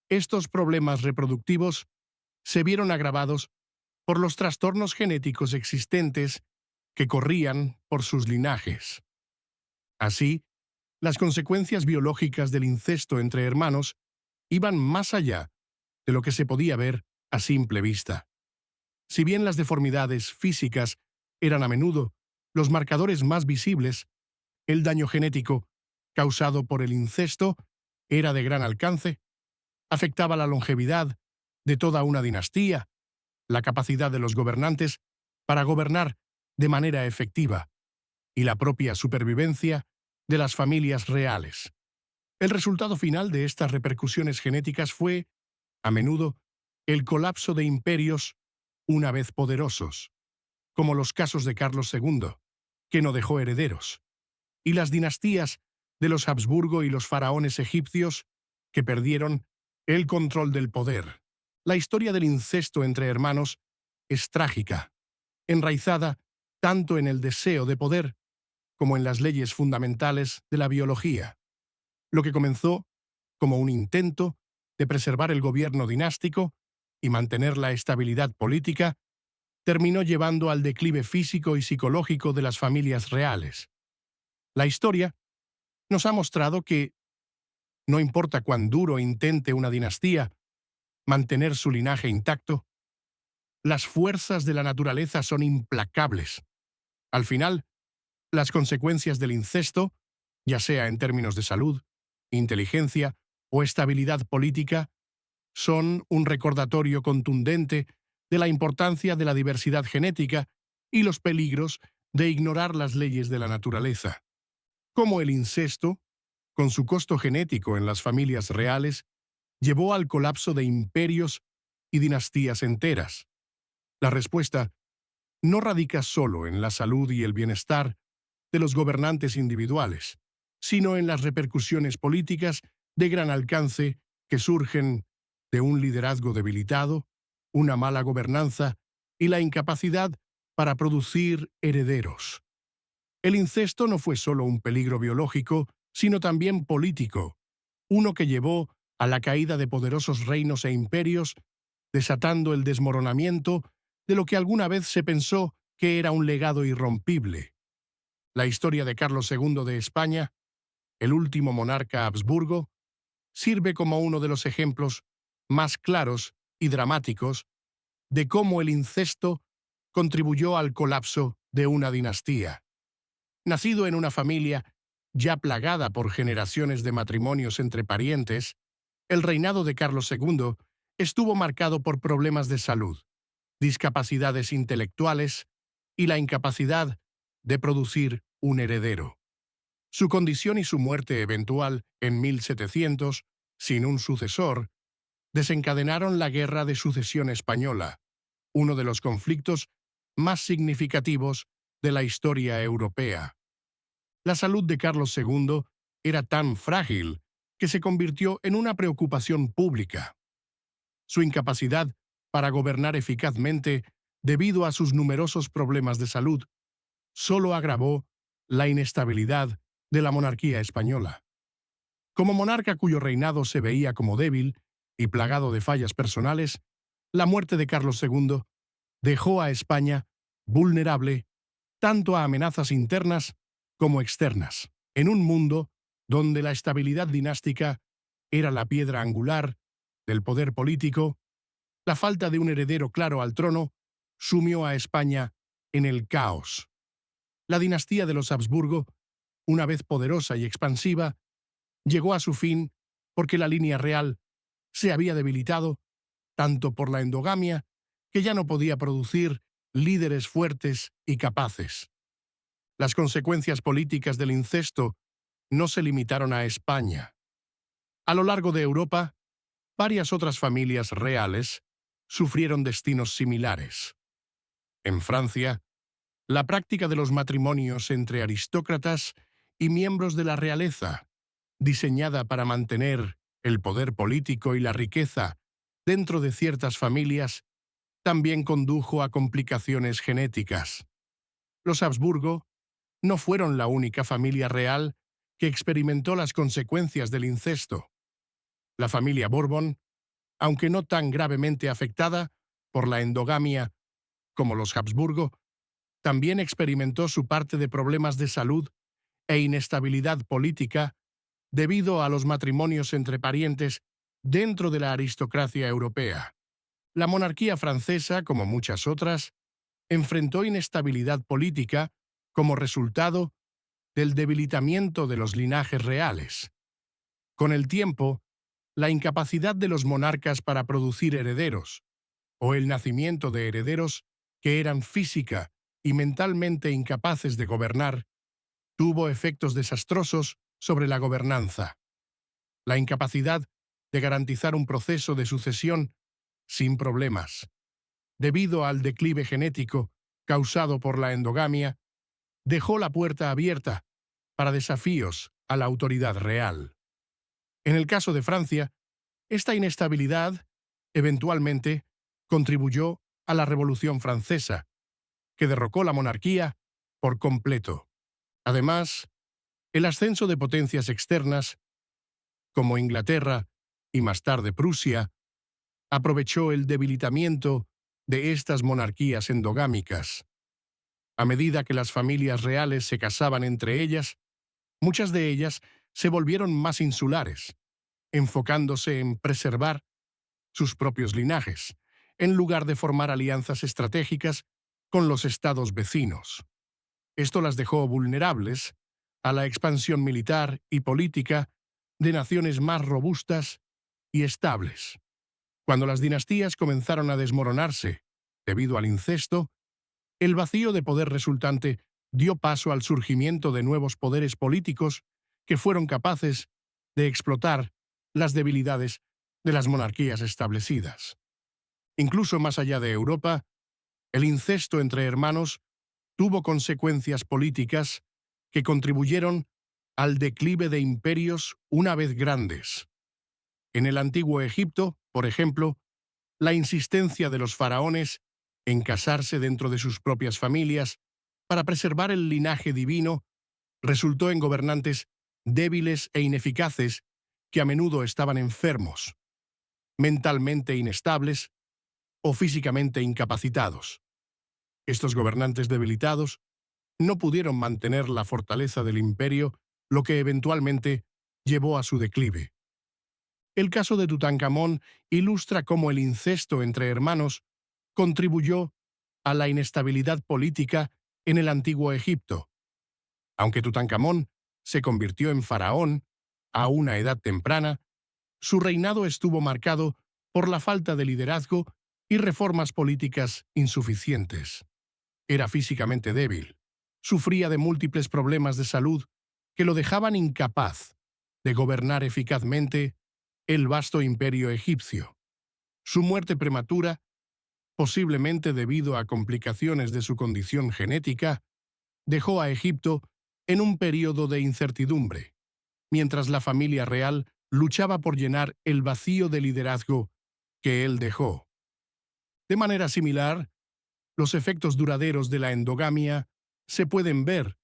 Speaker 1: estos problemas reproductivos se vieron agravados por los trastornos genéticos existentes que corrían por sus linajes. Así, las consecuencias biológicas del incesto entre hermanos iban más allá de lo que se podía ver a simple vista. Si bien las deformidades físicas eran a menudo los marcadores más visibles, el daño genético causado por el incesto era de gran alcance, afectaba la longevidad de toda una dinastía, la capacidad de los gobernantes para gobernar de manera efectiva y la propia supervivencia de las familias reales. El resultado final de estas repercusiones genéticas fue, a menudo, el colapso de imperios una vez poderosos, como los casos de Carlos II, que no dejó herederos, y las dinastías de los Habsburgo y los faraones egipcios, que perdieron el control del poder. La historia del incesto entre hermanos es trágica, enraizada tanto en el deseo de poder como en las leyes fundamentales de la biología. Lo que comenzó como un intento de preservar el gobierno dinástico y mantener la estabilidad política, terminó llevando al declive físico y psicológico de las familias reales. La historia nos ha mostrado que, no importa cuán duro intente una dinastía mantener su linaje intacto, las fuerzas de la naturaleza son implacables. Al final, las consecuencias del incesto, ya sea en términos de salud, inteligencia o estabilidad política, son un recordatorio contundente de la importancia de la diversidad genética y los peligros de ignorar las leyes de la naturaleza. Como el incesto, con su costo genético en las familias reales, llevó al colapso de imperios y dinastías enteras. La respuesta no radica solo en la salud y el bienestar de los gobernantes individuales, sino en las repercusiones políticas de gran alcance que surgen de un liderazgo debilitado, una mala gobernanza y la incapacidad para producir herederos. El incesto no fue solo un peligro biológico, sino también político, uno que llevó a la caída de poderosos reinos e imperios, desatando el desmoronamiento de lo que alguna vez se pensó que era un legado irrompible. La historia de Carlos II de España, el último monarca Habsburgo, sirve como uno de los ejemplos más claros y dramáticos de cómo el incesto contribuyó al colapso de una dinastía. Nacido en una familia ya plagada por generaciones de matrimonios entre parientes, el reinado de Carlos II estuvo marcado por problemas de salud, discapacidades intelectuales y la incapacidad de producir un heredero. Su condición y su muerte eventual en 1700, sin un sucesor, desencadenaron la Guerra de Sucesión Española, uno de los conflictos más significativos de la historia europea. La salud de Carlos II era tan frágil que se convirtió en una preocupación pública. Su incapacidad para gobernar eficazmente debido a sus numerosos problemas de salud solo agravó la inestabilidad de la monarquía española. Como monarca cuyo reinado se veía como débil y plagado de fallas personales, la muerte de Carlos II dejó a España vulnerable tanto a amenazas internas como externas, en un mundo donde la estabilidad dinástica era la piedra angular del poder político. La falta de un heredero claro al trono sumió a España en el caos. La dinastía de los Habsburgo, una vez poderosa y expansiva, llegó a su fin porque la línea real se había debilitado tanto por la endogamia que ya no podía producir líderes fuertes y capaces. Las consecuencias políticas del incesto no se limitaron a España. A lo largo de Europa, varias otras familias reales sufrieron destinos similares. En Francia, la práctica de los matrimonios entre aristócratas y miembros de la realeza, diseñada para mantener el poder político y la riqueza dentro de ciertas familias, también condujo a complicaciones genéticas. Los Habsburgo no fueron la única familia real que experimentó las consecuencias del incesto. La familia Borbón, aunque no tan gravemente afectada por la endogamia como los Habsburgo, también experimentó su parte de problemas de salud e inestabilidad política debido a los matrimonios entre parientes dentro de la aristocracia europea. La monarquía francesa, como muchas otras, enfrentó inestabilidad política como resultado del debilitamiento de los linajes reales. Con el tiempo, la incapacidad de los monarcas para producir herederos, o el nacimiento de herederos que eran física y mentalmente incapaces de gobernar, tuvo efectos desastrosos sobre la gobernanza. La incapacidad de garantizar un proceso de sucesión sin problemas, debido al declive genético causado por la endogamia, dejó la puerta abierta para desafíos a la autoridad real. En el caso de Francia, esta inestabilidad, eventualmente, contribuyó a la Revolución Francesa, que derrocó la monarquía por completo. Además, el ascenso de potencias externas, como Inglaterra y más tarde Prusia, aprovechó el debilitamiento de estas monarquías endogámicas. A medida que las familias reales se casaban entre ellas, muchas de ellas se volvieron más insulares, enfocándose en preservar sus propios linajes, en lugar de formar alianzas estratégicas con los estados vecinos. Esto las dejó vulnerables a la expansión militar y política de naciones más robustas y estables. Cuando las dinastías comenzaron a desmoronarse debido al incesto, el vacío de poder resultante dio paso al surgimiento de nuevos poderes políticos que fueron capaces de explotar las debilidades de las monarquías establecidas. Incluso más allá de Europa, el incesto entre hermanos tuvo consecuencias políticas que contribuyeron al declive de imperios una vez grandes. En el antiguo Egipto, por ejemplo, la insistencia de los faraones en casarse dentro de sus propias familias para preservar el linaje divino resultó en gobernantes débiles e ineficaces que a menudo estaban enfermos, mentalmente inestables o físicamente incapacitados. Estos gobernantes debilitados no pudieron mantener la fortaleza del imperio, lo que eventualmente llevó a su declive. El caso de Tutankamón ilustra cómo el incesto entre hermanos contribuyó a la inestabilidad política en el antiguo Egipto. Aunque Tutankamón se convirtió en faraón a una edad temprana, su reinado estuvo marcado por la falta de liderazgo y reformas políticas insuficientes. Era físicamente débil, sufría de múltiples problemas de salud que lo dejaban incapaz de gobernar eficazmente el vasto imperio egipcio. Su muerte prematura, posiblemente debido a complicaciones de su condición genética, dejó a Egipto en un período de incertidumbre, mientras la familia real luchaba por llenar el vacío de liderazgo que él dejó. De manera similar, los efectos duraderos de la endogamia se pueden ver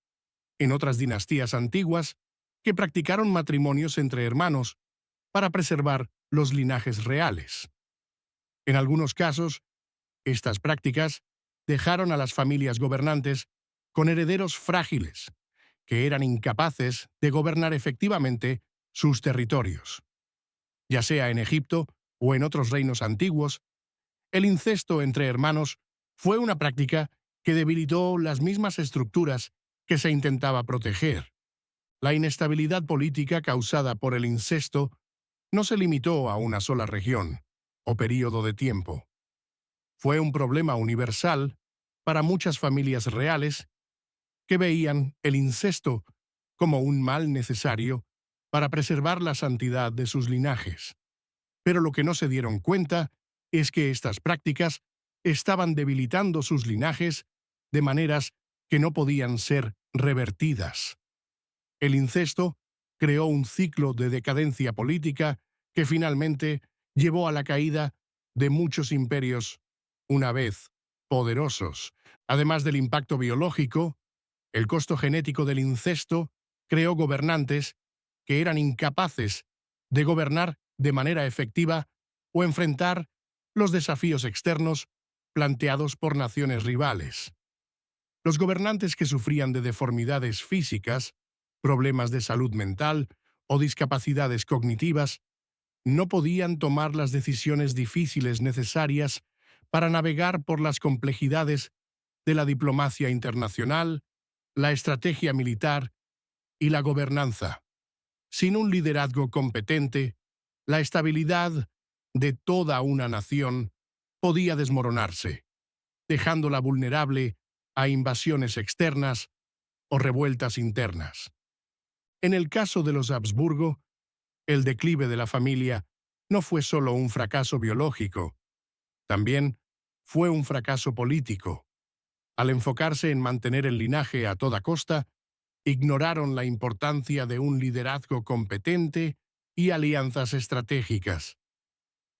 Speaker 1: en otras dinastías antiguas que practicaron matrimonios entre hermanos para preservar los linajes reales. En algunos casos, estas prácticas dejaron a las familias gobernantes con herederos frágiles, que eran incapaces de gobernar efectivamente sus territorios. Ya sea en Egipto o en otros reinos antiguos, el incesto entre hermanos fue una práctica que debilitó las mismas estructuras que se intentaba proteger. La inestabilidad política causada por el incesto no se limitó a una sola región o período de tiempo. Fue un problema universal para muchas familias reales que veían el incesto como un mal necesario para preservar la santidad de sus linajes. Pero lo que no se dieron cuenta es que estas prácticas estaban debilitando sus linajes de maneras que no podían ser revertidas. El incesto creó un ciclo de decadencia política que finalmente llevó a la caída de muchos imperios, una vez poderosos. Además del impacto biológico, el costo genético del incesto creó gobernantes que eran incapaces de gobernar de manera efectiva o enfrentar los desafíos externos planteados por naciones rivales. Los gobernantes que sufrían de deformidades físicas, problemas de salud mental o discapacidades cognitivas no podían tomar las decisiones difíciles necesarias para navegar por las complejidades de la diplomacia internacional, la estrategia militar y la gobernanza. Sin un liderazgo competente, la estabilidad de toda una nación podía desmoronarse, dejándola vulnerable a invasiones externas o revueltas internas. En el caso de los Habsburgo, el declive de la familia no fue solo un fracaso biológico, también fue un fracaso político. Al enfocarse en mantener el linaje a toda costa, ignoraron la importancia de un liderazgo competente y alianzas estratégicas.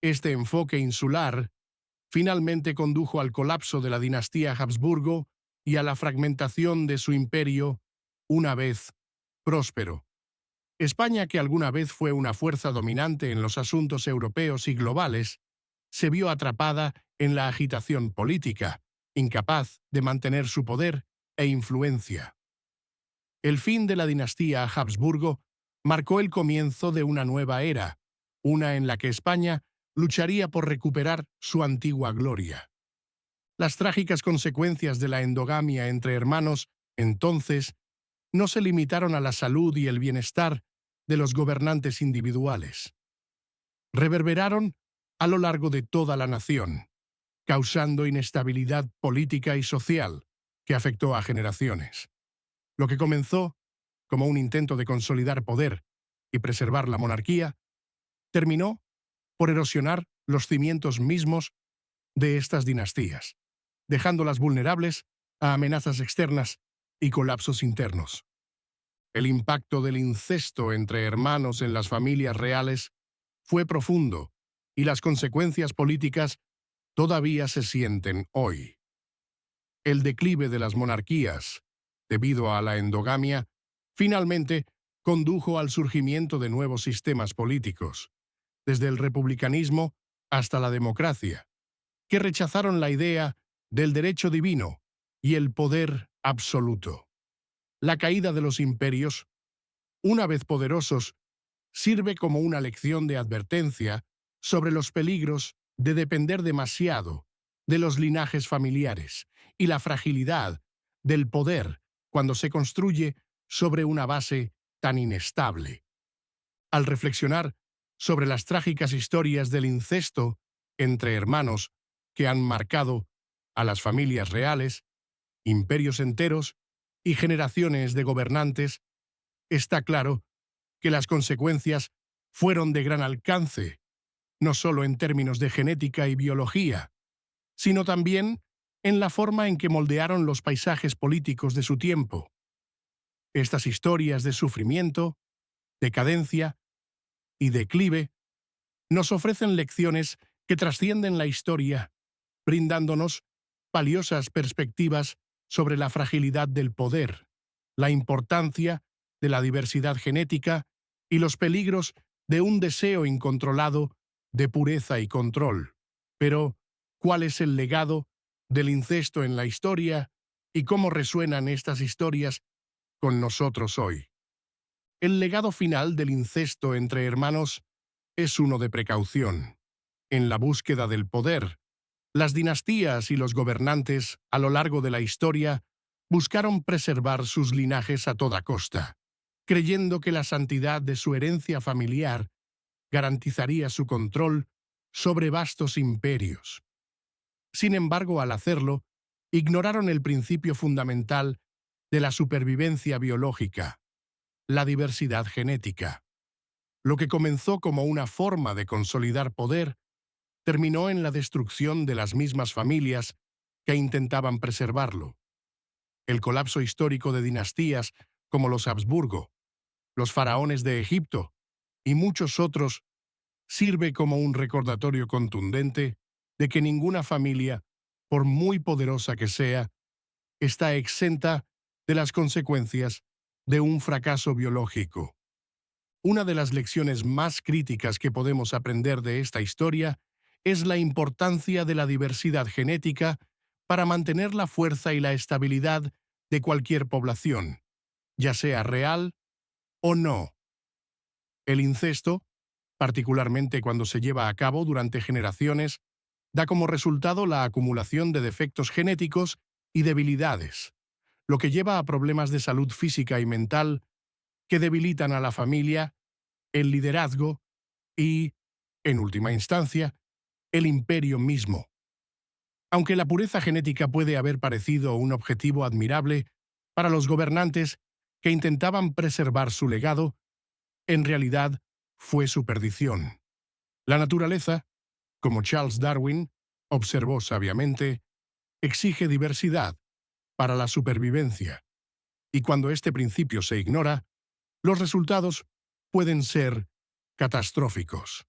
Speaker 1: Este enfoque insular finalmente condujo al colapso de la dinastía Habsburgo y a la fragmentación de su imperio, una vez próspero. España, que alguna vez fue una fuerza dominante en los asuntos europeos y globales, se vio atrapada en la agitación política, incapaz de mantener su poder e influencia. El fin de la dinastía Habsburgo marcó el comienzo de una nueva era, una en la que España lucharía por recuperar su antigua gloria. Las trágicas consecuencias de la endogamia entre hermanos, entonces, no se limitaron a la salud y el bienestar de los gobernantes individuales. Reverberaron a lo largo de toda la nación, causando inestabilidad política y social que afectó a generaciones. Lo que comenzó como un intento de consolidar poder y preservar la monarquía, terminó por erosionar los cimientos mismos de estas dinastías, dejándolas vulnerables a amenazas externas y colapsos internos. El impacto del incesto entre hermanos en las familias reales fue profundo y las consecuencias políticas todavía se sienten hoy. El declive de las monarquías, debido a la endogamia, finalmente condujo al surgimiento de nuevos sistemas políticos, desde el republicanismo hasta la democracia, que rechazaron la idea del derecho divino y el poder absoluto. La caída de los imperios, una vez poderosos, sirve como una lección de advertencia sobre los peligros de depender demasiado de los linajes familiares y la fragilidad del poder cuando se construye sobre una base tan inestable. Al reflexionar sobre las trágicas historias del incesto entre hermanos que han marcado a las familias reales, imperios enteros y generaciones de gobernantes, está claro que las consecuencias fueron de gran alcance no solo en términos de genética y biología, sino también en la forma en que moldearon los paisajes políticos de su tiempo. Estas historias de sufrimiento, decadencia y declive nos ofrecen lecciones que trascienden la historia, brindándonos valiosas perspectivas sobre la fragilidad del poder, la importancia de la diversidad genética y los peligros de un deseo incontrolado de pureza y control. Pero, ¿cuál es el legado del incesto en la historia y cómo resuenan estas historias con nosotros hoy? El legado final del incesto entre hermanos es uno de precaución. En la búsqueda del poder, las dinastías y los gobernantes a lo largo de la historia buscaron preservar sus linajes a toda costa, creyendo que la santidad de su herencia familiar garantizaría su control sobre vastos imperios. Sin embargo, al hacerlo, ignoraron el principio fundamental de la supervivencia biológica, la diversidad genética. Lo que comenzó como una forma de consolidar poder terminó en la destrucción de las mismas familias que intentaban preservarlo. El colapso histórico de dinastías como los Habsburgo, los faraones de Egipto y muchos otros sirve como un recordatorio contundente de que ninguna familia, por muy poderosa que sea, está exenta de las consecuencias de un fracaso biológico. Una de las lecciones más críticas que podemos aprender de esta historia es la importancia de la diversidad genética para mantener la fuerza y la estabilidad de cualquier población, ya sea real o no. El incesto, particularmente cuando se lleva a cabo durante generaciones, da como resultado la acumulación de defectos genéticos y debilidades, lo que lleva a problemas de salud física y mental que debilitan a la familia, el liderazgo y, en última instancia, el imperio mismo. Aunque la pureza genética puede haber parecido un objetivo admirable para los gobernantes que intentaban preservar su legado, en realidad fue su perdición. La naturaleza, como Charles Darwin observó sabiamente, exige diversidad para la supervivencia, y cuando este principio se ignora, los resultados pueden ser catastróficos.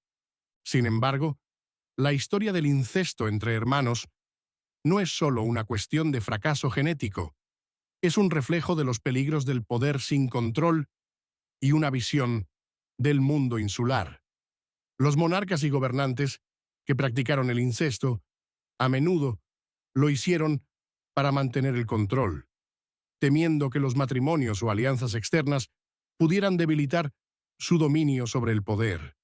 Speaker 1: Sin embargo, la historia del incesto entre hermanos no es solo una cuestión de fracaso genético, es un reflejo de los peligros del poder sin control y una visión del mundo insular. Los monarcas y gobernantes que practicaron el incesto, a menudo, lo hicieron para mantener el control, temiendo que los matrimonios o alianzas externas pudieran debilitar su dominio sobre el poder.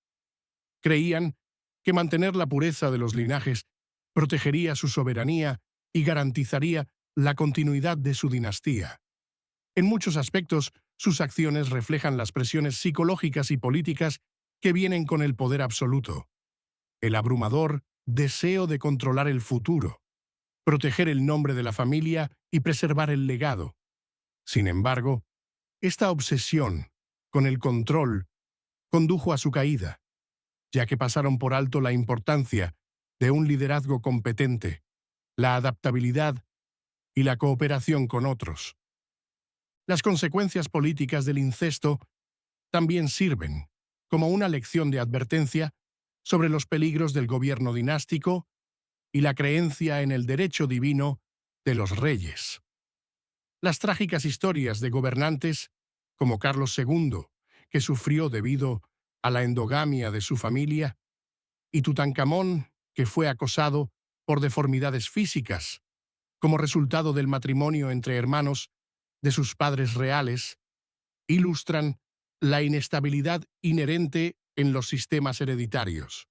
Speaker 1: Creían que mantener la pureza de los linajes protegería su soberanía y garantizaría la continuidad de su dinastía. En muchos aspectos, sus acciones reflejan las presiones psicológicas y políticas que vienen con el poder absoluto. El abrumador deseo de controlar el futuro, proteger el nombre de la familia y preservar el legado. Sin embargo, esta obsesión con el control condujo a su caída, ya que pasaron por alto la importancia de un liderazgo competente, la adaptabilidad y la cooperación con otros. Las consecuencias políticas del incesto también sirven como una lección de advertencia sobre los peligros del gobierno dinástico y la creencia en el derecho divino de los reyes. Las trágicas historias de gobernantes como Carlos II, que sufrió debido a la endogamia de su familia, y Tutankamón, que fue acosado por deformidades físicas, como resultado del matrimonio entre hermanos de sus padres reales, ilustran la inestabilidad inherente en los sistemas hereditarios.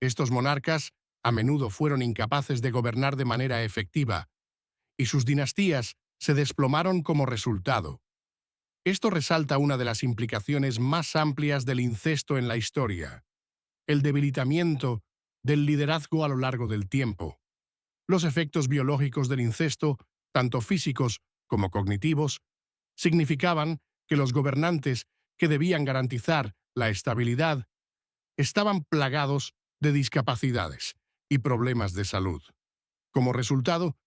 Speaker 1: Estos monarcas a menudo fueron incapaces de gobernar de manera efectiva, y sus dinastías se desplomaron como resultado. Esto resalta una de las implicaciones más amplias del incesto en la historia: el debilitamiento del liderazgo a lo largo del tiempo. Los efectos biológicos del incesto, tanto físicos como cognitivos, significaban que los gobernantes que debían garantizar la estabilidad estaban plagados de discapacidades y problemas de salud. Como resultado,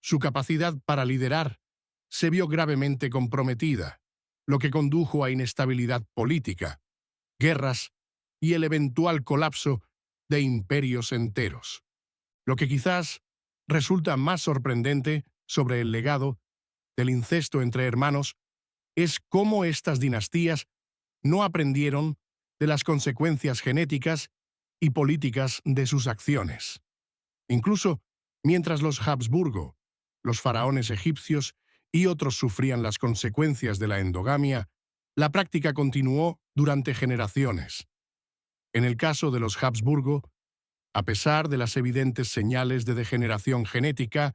Speaker 1: su capacidad para liderar se vio gravemente comprometida, lo que condujo a inestabilidad política, guerras y el eventual colapso de imperios enteros. Lo que quizás resulta más sorprendente sobre el legado del incesto entre hermanos es cómo estas dinastías no aprendieron de las consecuencias genéticas y políticas de sus acciones. Incluso mientras los Habsburgo, los faraones egipcios y otros sufrían las consecuencias de la endogamia, la práctica continuó durante generaciones. En el caso de los Habsburgo, a pesar de las evidentes señales de degeneración genética,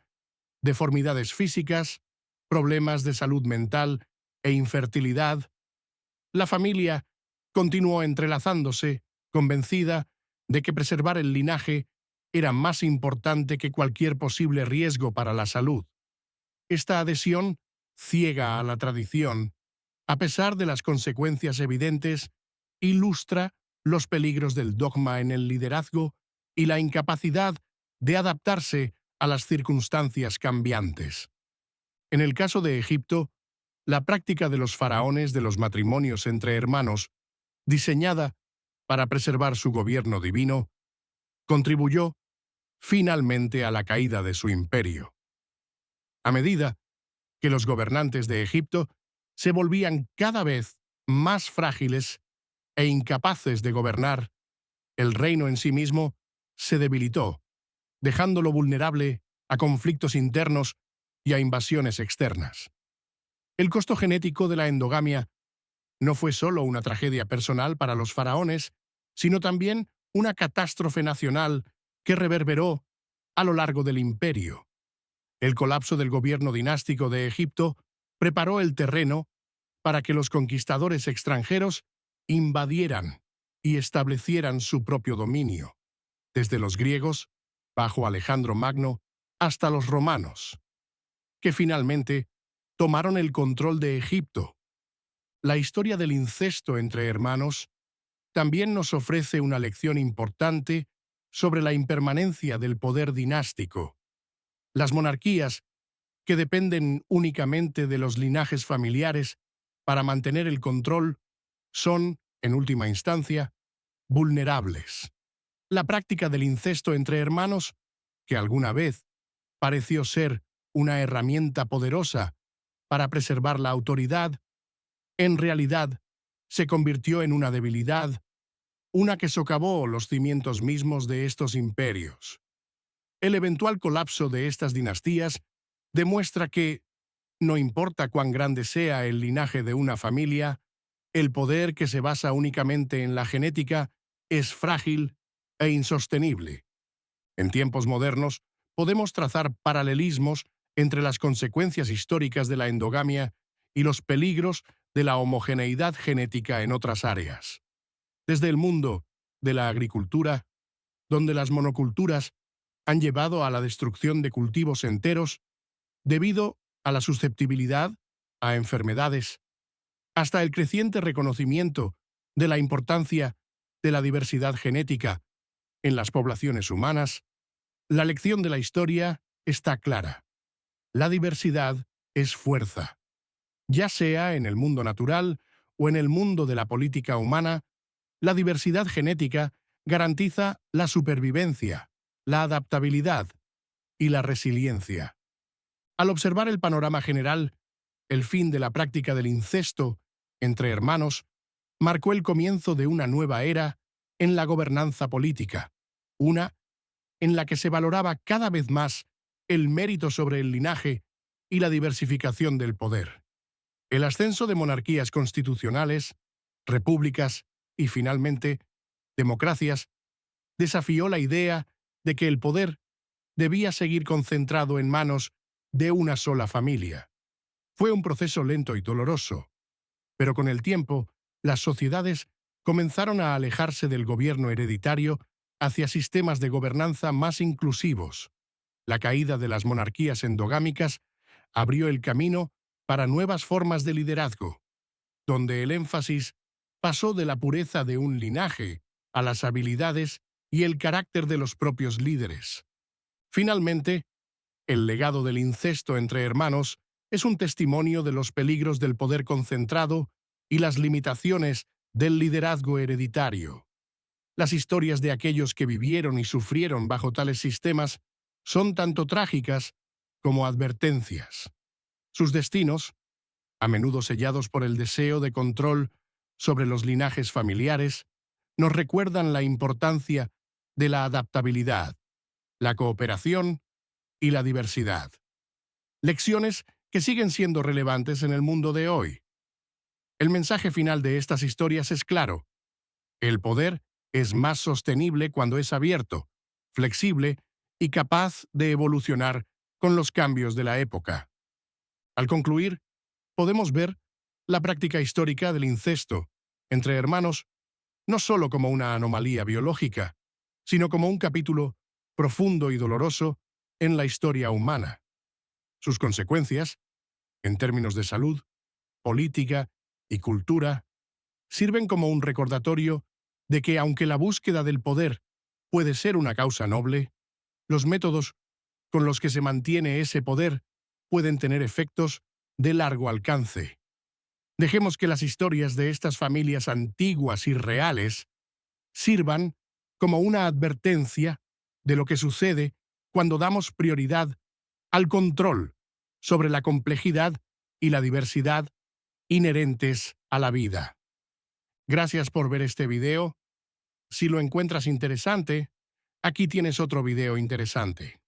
Speaker 1: deformidades físicas, problemas de salud mental e infertilidad, la familia continuó entrelazándose, convencida de que preservar el linaje era más importante que cualquier posible riesgo para la salud. Esta adhesión ciega a la tradición, a pesar de las consecuencias evidentes, ilustra los peligros del dogma en el liderazgo y la incapacidad de adaptarse a las circunstancias cambiantes. En el caso de Egipto, la práctica de los faraones de los matrimonios entre hermanos, diseñada para preservar su gobierno divino, contribuyó finalmente a la caída de su imperio. A medida que los gobernantes de Egipto se volvían cada vez más frágiles e incapaces de gobernar, el reino en sí mismo se debilitó, dejándolo vulnerable a conflictos internos y a invasiones externas. El costo genético de la endogamia no fue solo una tragedia personal para los faraones, sino también una catástrofe nacional que reverberó a lo largo del imperio. El colapso del gobierno dinástico de Egipto preparó el terreno para que los conquistadores extranjeros invadieran y establecieran su propio dominio, desde los griegos, bajo Alejandro Magno, hasta los romanos, que finalmente tomaron el control de Egipto. La historia del incesto entre hermanos también nos ofrece una lección importante sobre la impermanencia del poder dinástico. Las monarquías, que dependen únicamente de los linajes familiares para mantener el control, son, en última instancia, vulnerables. La práctica del incesto entre hermanos, que alguna vez pareció ser una herramienta poderosa para preservar la autoridad, en realidad se convirtió en una debilidad, una que socavó los cimientos mismos de estos imperios. El eventual colapso de estas dinastías demuestra que, no importa cuán grande sea el linaje de una familia, el poder que se basa únicamente en la genética es frágil e insostenible. En tiempos modernos, podemos trazar paralelismos entre las consecuencias históricas de la endogamia y los peligros de la homogeneidad genética en otras áreas. Desde el mundo de la agricultura, donde las monoculturas han llevado a la destrucción de cultivos enteros debido a la susceptibilidad a enfermedades, hasta el creciente reconocimiento de la importancia de la diversidad genética en las poblaciones humanas, la lección de la historia está clara. La diversidad es fuerza. Ya sea en el mundo natural o en el mundo de la política humana, la diversidad genética garantiza la supervivencia, la adaptabilidad y la resiliencia. Al observar el panorama general, el fin de la práctica del incesto entre hermanos marcó el comienzo de una nueva era en la gobernanza política, una en la que se valoraba cada vez más el mérito sobre el linaje y la diversificación del poder. El ascenso de monarquías constitucionales, repúblicas y, finalmente, democracias desafió la idea de que el poder debía seguir concentrado en manos de una sola familia. Fue un proceso lento y doloroso, pero con el tiempo, las sociedades comenzaron a alejarse del gobierno hereditario hacia sistemas de gobernanza más inclusivos. La caída de las monarquías endogámicas abrió el camino para nuevas formas de liderazgo, donde el énfasis pasó de la pureza de un linaje a las habilidades y el carácter de los propios líderes. Finalmente, el legado del incesto entre hermanos es un testimonio de los peligros del poder concentrado y las limitaciones del liderazgo hereditario. Las historias de aquellos que vivieron y sufrieron bajo tales sistemas son tanto trágicas como advertencias. Sus destinos, a menudo sellados por el deseo de control sobre los linajes familiares, nos recuerdan la importancia de la adaptabilidad, la cooperación y la diversidad. Lecciones que siguen siendo relevantes en el mundo de hoy. El mensaje final de estas historias es claro. El poder es más sostenible cuando es abierto, flexible y capaz de evolucionar con los cambios de la época. Al concluir, podemos ver la práctica histórica del incesto entre hermanos no solo como una anomalía biológica, sino como un capítulo profundo y doloroso en la historia humana. Sus consecuencias, en términos de salud, política y cultura, sirven como un recordatorio de que aunque la búsqueda del poder puede ser una causa noble, los métodos con los que se mantiene ese poder pueden tener efectos de largo alcance. Dejemos que las historias de estas familias antiguas y reales sirvan como una advertencia de lo que sucede cuando damos prioridad al control sobre la complejidad y la diversidad inherentes a la vida. Gracias por ver este video. Si lo encuentras interesante, aquí tienes otro video interesante.